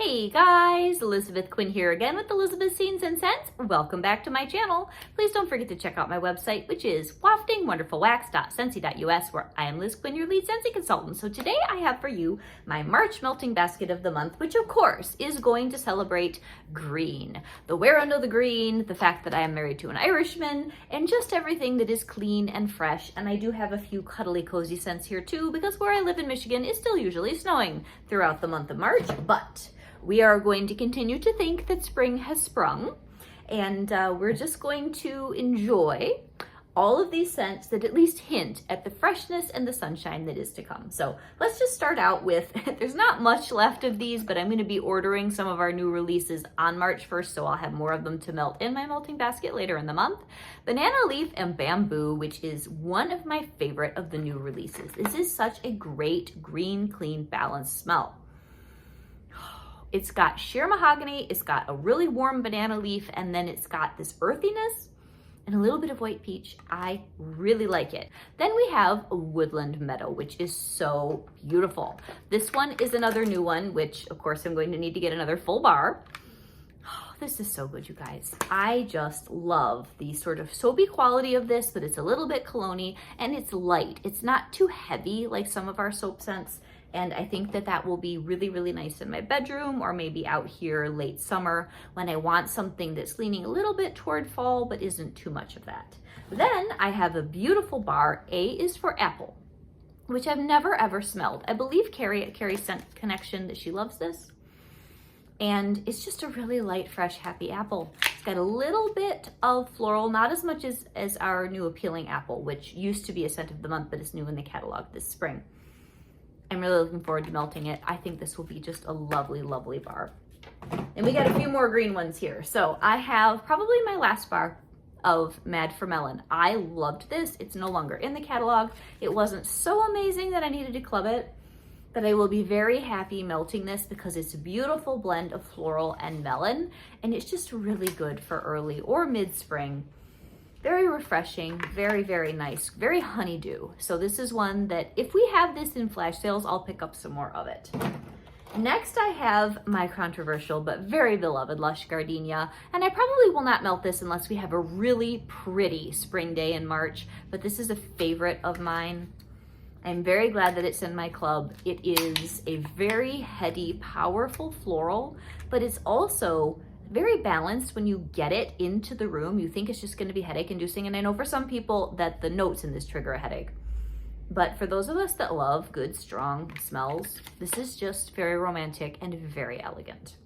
Hey guys, Elizabeth Quinn here again with Elizabeth's Scenes and Scents. Welcome back to my channel. Please don't forget to check out my website, which is waftingwonderfulwax.scentsy.us, where I am Liz Quinn, your lead Scentsy consultant. So today I have for you my March melting basket of the month, which of course is going to celebrate green. The wear under the green, the fact that I am married to an Irishman, and just everything that is clean and fresh. And I do have a few cuddly cozy scents here too, because where I live in Michigan is still usually snowing throughout the month of March, but we are going to continue to think that spring has sprung, and we're just going to enjoy all of these scents that at least hint at the freshness and the sunshine that is to come. So let's just start out with, there's not much left of these, but I'm going to be ordering some of our new releases on March 1st, so I'll have more of them to melt in my melting basket later in the month. Banana Leaf and Bamboo, which is one of my favorite of the new releases. This is such a great green, clean, balanced smell. It's got sheer mahogany, it's got a really warm banana leaf, and then it's got this earthiness and a little bit of white peach. I really like it. Then we have a Woodland Meadow, which is so beautiful. This one is another new one, which of course I'm going to need to get another full bar. Oh, this is so good, you guys. I just love the sort of soapy quality of this, but it's a little bit cologne-y and it's light. It's not too heavy like some of our soap scents. And I think that that will be really, really nice in my bedroom or maybe out here late summer when I want something that's leaning a little bit toward fall, but isn't too much of that. Then I have a beautiful bar. A is for Apple, which I've never ever smelled. I believe Carrie at Carrie Scent Connection that she loves this. And it's just a really light, fresh, happy apple. It's got a little bit of floral, not as much as our new Appealing Apple, which used to be a scent of the month, but is new in the catalog this spring. I'm really looking forward to melting it. I think this will be just a lovely, lovely bar. And we got a few more green ones here. So I have probably my last bar of Mad for Melon. I loved this. It's no longer in the catalog. It wasn't so amazing that I needed to club it, but I will be very happy melting this because it's a beautiful blend of floral and melon, and it's just really good for early or mid-spring. Very refreshing, very, very nice, very honeydew. So this is one that if we have this in flash sales, I'll pick up some more of it. Next, I have my controversial but very beloved Lush Gardenia, and I probably will not melt this unless we have a really pretty spring day in March, but this is a favorite of mine. I'm very glad that it's in my club. It is a very heady, powerful floral, but it's also very balanced when you get it into the room. You think it's just going to be headache inducing, and I know for some people that the notes in this trigger a headache, but for those of us that love good strong smells, this is just very romantic and very elegant.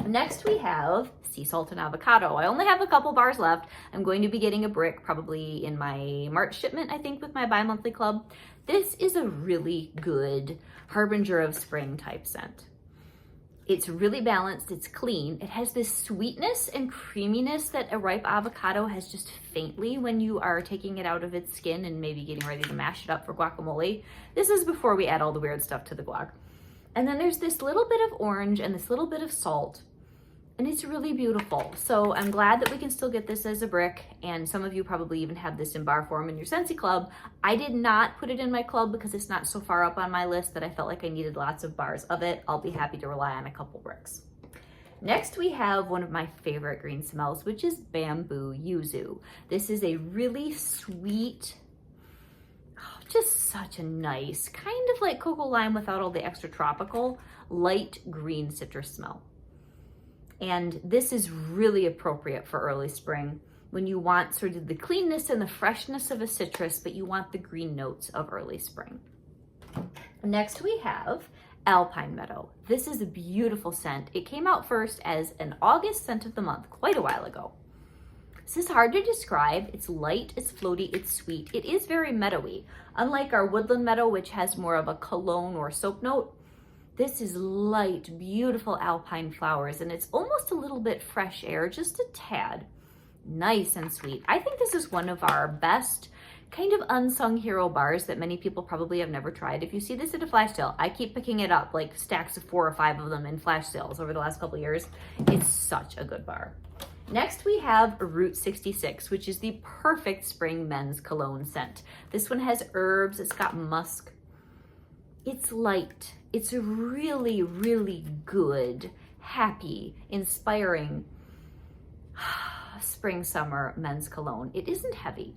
Next we have Sea Salt and Avocado. I only have a couple bars left. I'm going to be getting a brick probably in my March shipment, I think, with my bi-monthly club. This is a really good harbinger of spring type scent. It's really balanced, it's clean. It has this sweetness and creaminess that a ripe avocado has just faintly when you are taking it out of its skin and maybe getting ready to mash it up for guacamole. This is before we add all the weird stuff to the guac. And then there's this little bit of orange and this little bit of salt, and it's really beautiful. So I'm glad that we can still get this as a brick, and some of you probably even have this in bar form in your Scentsy club. I did not put it in my club because it's not so far up on my list that I felt like I needed lots of bars of it. I'll be happy to rely on a couple bricks. Next, we have one of my favorite green smells, which is Bamboo Yuzu. This is a really sweet, just such a nice, kind of like cocoa lime without all the extra tropical, light green citrus smell. And this is really appropriate for early spring when you want sort of the cleanness and the freshness of a citrus, but you want the green notes of early spring. Next we have Alpine Meadow. This is a beautiful scent. It came out first as an August scent of the month quite a while ago. This is hard to describe. It's light, it's floaty, it's sweet. It is very meadowy. Unlike our Woodland Meadow, which has more of a cologne or soap note, this is light, beautiful alpine flowers, and it's almost a little bit fresh air, just a tad. Nice and sweet. I think this is one of our best kind of unsung hero bars that many people probably have never tried. If you see this at a flash sale, I keep picking it up, like stacks of 4 or 5 of them in flash sales over the last couple of years. It's such a good bar. Next we have Route 66, which is the perfect spring men's cologne scent. This one has herbs, it's got musk. It's light, It's a really, really good, happy, inspiring spring, summer men's cologne. It isn't heavy.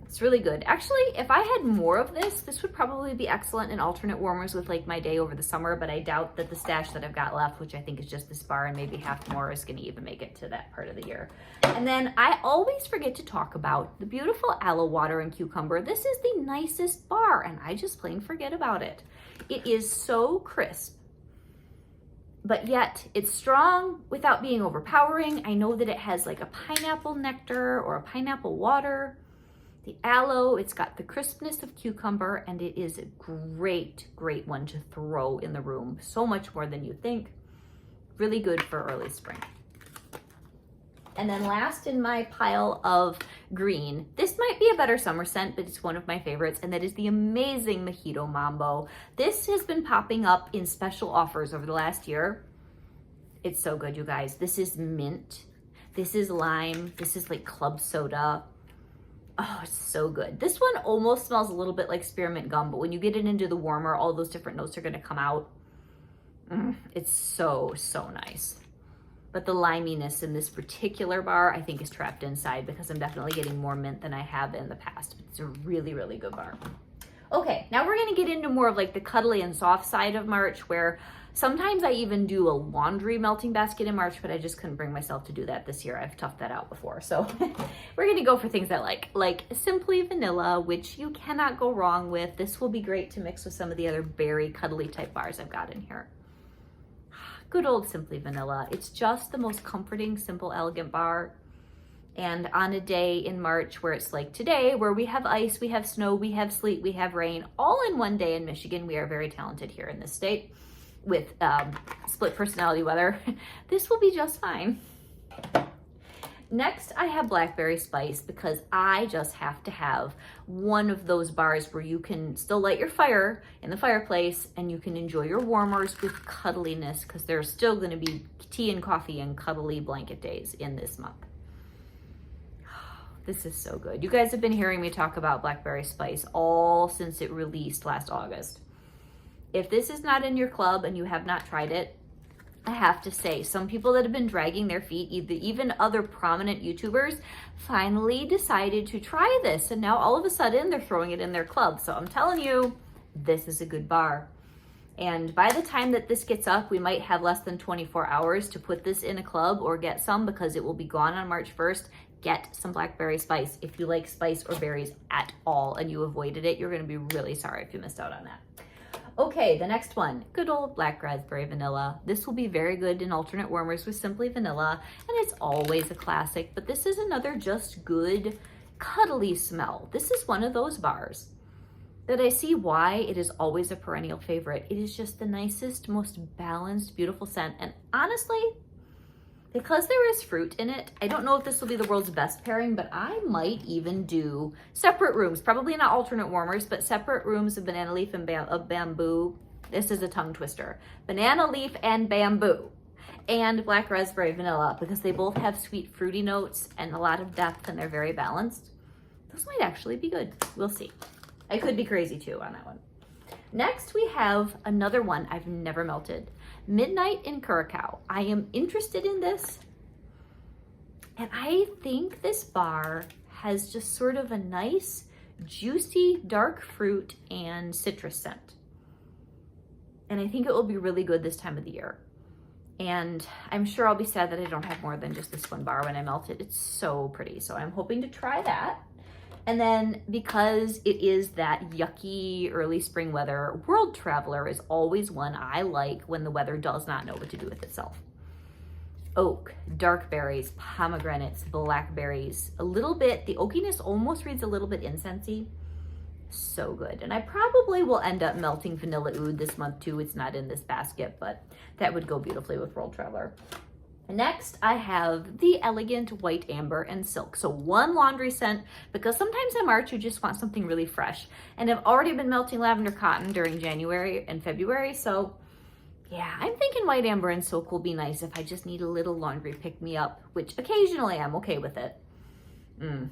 It's really good. Actually, if I had more of this would probably be excellent in alternate warmers with like my day over the summer, but I doubt that the stash that I've got left, which I think is just this bar and maybe half more, is gonna even make it to that part of the year. And then I always forget to talk about the beautiful aloe water and cucumber. This is the nicest bar and I just plain forget about it. It is so crisp, but yet it's strong without being overpowering. I know that it has like a pineapple nectar or a pineapple water. The aloe, it's got the crispness of cucumber, and it is a great, great one to throw in the room. So much more than you think. Really good for early spring. And then last in my pile of green, this might be a better summer scent, but it's one of my favorites, and that is the amazing Mojito Mambo. This has been popping up in special offers over the last year. It's so good, you guys. This is mint. This is lime. This is like club soda. Oh, it's so good. This one almost smells a little bit like spearmint gum, but when you get it into the warmer, all those different notes are gonna come out. It's so, so nice. But the liminess in this particular bar, I think, is trapped inside because I'm definitely getting more mint than I have in the past. It's a really, really good bar. Okay, now we're gonna get into more of like the cuddly and soft side of March, where sometimes I even do a laundry melting basket in March, but I just couldn't bring myself to do that this year. I've toughed that out before. So we're gonna go for things I like Simply Vanilla, which you cannot go wrong with. This will be great to mix with some of the other berry cuddly type bars I've got in here. Good old Simply Vanilla. It's just the most comforting, simple, elegant bar. And on a day in March where it's like today, where we have ice, we have snow, we have sleet, we have rain, all in one day in Michigan. We are very talented here in this state with split personality weather. This will be just fine. Next, I have Blackberry Spice because I just have to have one of those bars where you can still light your fire in the fireplace and you can enjoy your warmers with cuddliness, because there's still going to be tea and coffee and cuddly blanket days in this month. This is so good. You guys have been hearing me talk about Blackberry Spice all since it released last August. If this is not in your club and you have not tried it, I have to say, some people that have been dragging their feet, even other prominent YouTubers, finally decided to try this. And now all of a sudden they're throwing it in their club. So I'm telling you, this is a good bar. And by the time that this gets up, we might have less than 24 hours to put this in a club or get some, because it will be gone on March 1st. Get some Blackberry Spice. If you like spice or berries at all and you avoided it, you're gonna be really sorry if you missed out on that. Okay, the next one, good old Black Raspberry Vanilla. This will be very good in alternate warmers with Simply Vanilla, and it's always a classic, but this is another just good, cuddly smell. This is one of those bars that I see why it is always a perennial favorite. It is just the nicest, most balanced, beautiful scent, and honestly, because there is fruit in it, I don't know if this will be the world's best pairing, but I might even do separate rooms, probably not alternate warmers, but separate rooms of banana leaf and bamboo. This is a tongue twister. Banana leaf and bamboo and Black Raspberry Vanilla, because they both have sweet fruity notes and a lot of depth, and they're very balanced. Those might actually be good. We'll see. I could be crazy too on that one. Next, we have another one I've never melted. Midnight in Curacao. I am interested in this, and I think this bar has just sort of a nice, juicy, dark fruit and citrus scent. And I think it will be really good this time of the year. And I'm sure I'll be sad that I don't have more than just this one bar when I melt it. It's so pretty. So I'm hoping to try that. And then because it is that yucky early spring weather, World Traveler is always one I like when the weather does not know what to do with itself. Oak, dark berries, pomegranates, blackberries, a little bit, the oakiness almost reads a little bit incensey. So good. And I probably will end up melting Vanilla Oud this month too. It's not in this basket, but that would go beautifully with World Traveler. Next, I have the Elegant White Amber and Silk. So one laundry scent, because sometimes in March you just want something really fresh. And I've already been melting lavender cotton during January and February. So yeah, I'm thinking White Amber and Silk will be nice if I just need a little laundry pick-me-up, which occasionally I'm okay with it.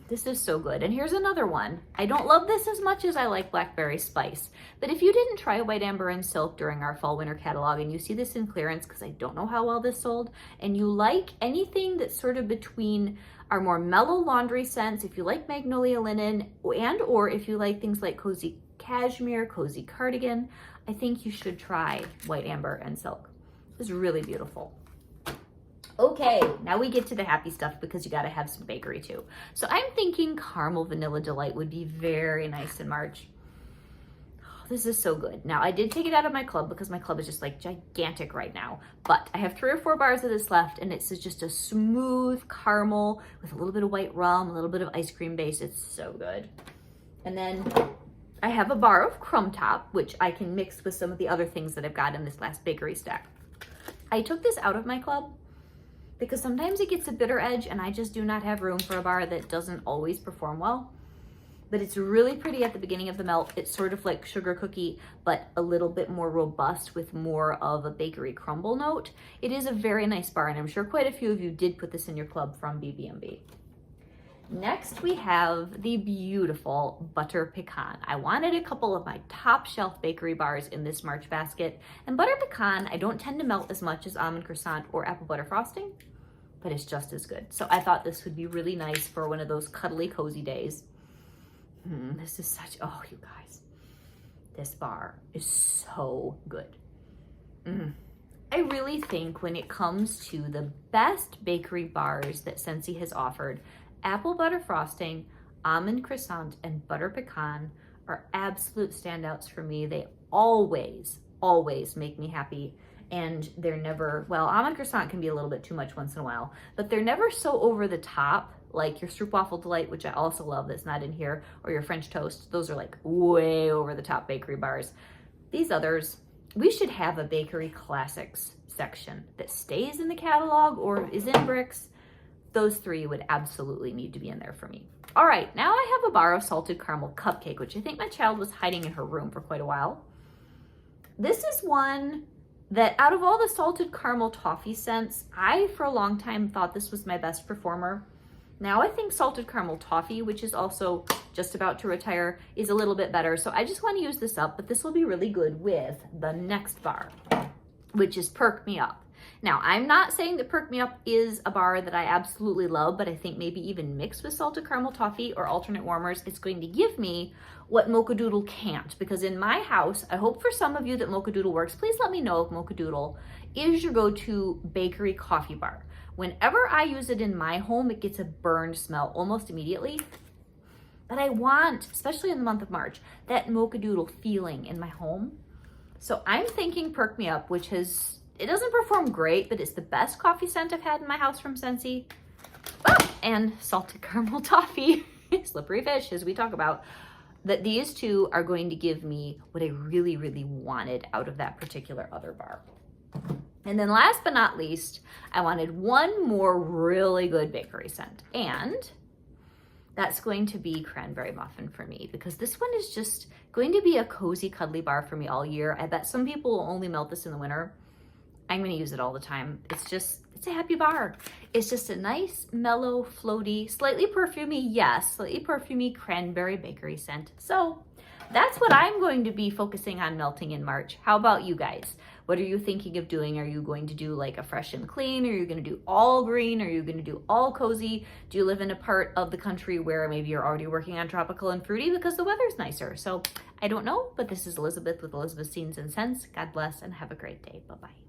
This is so good. And here's another one. I don't love this as much as I like Blackberry Spice, but if you didn't try White Amber and Silk during our fall winter catalog and you see this in clearance, because I don't know how well this sold, and you like anything that's sort of between our more mellow laundry scents, if you like Magnolia Linen, and or if you like things like Cozy Cashmere, Cozy Cardigan, I think you should try White Amber and Silk. It's really beautiful. Okay, now we get to the happy stuff because you gotta have some bakery too. So I'm thinking Caramel Vanilla Delight would be very nice in March. Oh, this is so good. Now I did take it out of my club because my club is just like gigantic right now, but I have 3 or 4 bars of this left and it's just a smooth caramel with a little bit of white rum, a little bit of ice cream base. It's so good. And then I have a bar of Crumb Top, which I can mix with some of the other things that I've got in this last bakery stack. I took this out of my club because sometimes it gets a bitter edge and I just do not have room for a bar that doesn't always perform well. But it's really pretty at the beginning of the melt. It's sort of like sugar cookie, but a little bit more robust with more of a bakery crumble note. It is a very nice bar, and I'm sure quite a few of you did put this in your club from BB&B. Next, we have the beautiful Butter Pecan. I wanted a couple of my top shelf bakery bars in this March basket, and Butter Pecan, I don't tend to melt as much as Almond Croissant or Apple Butter Frosting, but it's just as good. So I thought this would be really nice for one of those cuddly, cozy days. This is such, oh, you guys, this bar is so good. I really think when it comes to the best bakery bars that Scentsy has offered, Apple Butter Frosting, Almond Croissant, and Butter Pecan are absolute standouts for me. They always, always make me happy. And they're never, well, Almond Croissant can be a little bit too much once in a while, but they're never so over the top like your Stroopwafel Delight, which I also love that's not in here, or your French Toast. Those are like way over the top bakery bars. These others, we should have a bakery classics section that stays in the catalog or is in bricks. Those 3 would absolutely need to be in there for me. All right, now I have a bar of Salted Caramel Cupcake, which I think my child was hiding in her room for quite a while. This is one that out of all the salted caramel toffee scents, I for a long time thought this was my best performer. Now I think salted caramel toffee, which is also just about to retire, is a little bit better. So I just want to use this up, but this will be really good with the next bar, which is Perk Me Up. Now, I'm not saying that Perk Me Up is a bar that I absolutely love, but I think maybe even mixed with salted caramel toffee or alternate warmers, it's going to give me what Mochadoodle can't. Because in my house, I hope for some of you that Mochadoodle works. Please let me know if Mochadoodle is your go-to bakery coffee bar. Whenever I use it in my home, it gets a burned smell almost immediately. But I want, especially in the month of March, that Mochadoodle feeling in my home. So I'm thinking Perk Me Up, which has, it doesn't perform great, but it's the best coffee scent I've had in my house from Scentsy. Oh, and salted caramel toffee, slippery fish, as we talk about, that these 2 are going to give me what I really, really wanted out of that particular other bar. And then last but not least, I wanted one more really good bakery scent. And that's going to be Cranberry Muffin for me, because this one is just going to be a cozy, cuddly bar for me all year. I bet some people will only melt this in the winter. I'm going to use it all the time. It's a happy bar. It's just a nice, mellow, floaty, slightly perfumey, yes, slightly perfumey cranberry bakery scent. So that's what I'm going to be focusing on melting in March. How about you guys? What are you thinking of doing? Are you going to do like a fresh and clean? Are you going to do all green? Are you going to do all cozy? Do you live in a part of the country where maybe you're already working on tropical and fruity because the weather's nicer? So I don't know, but this is Elizabeth with Elizabeth's Scenes and Scents. God bless and have a great day. Bye-bye.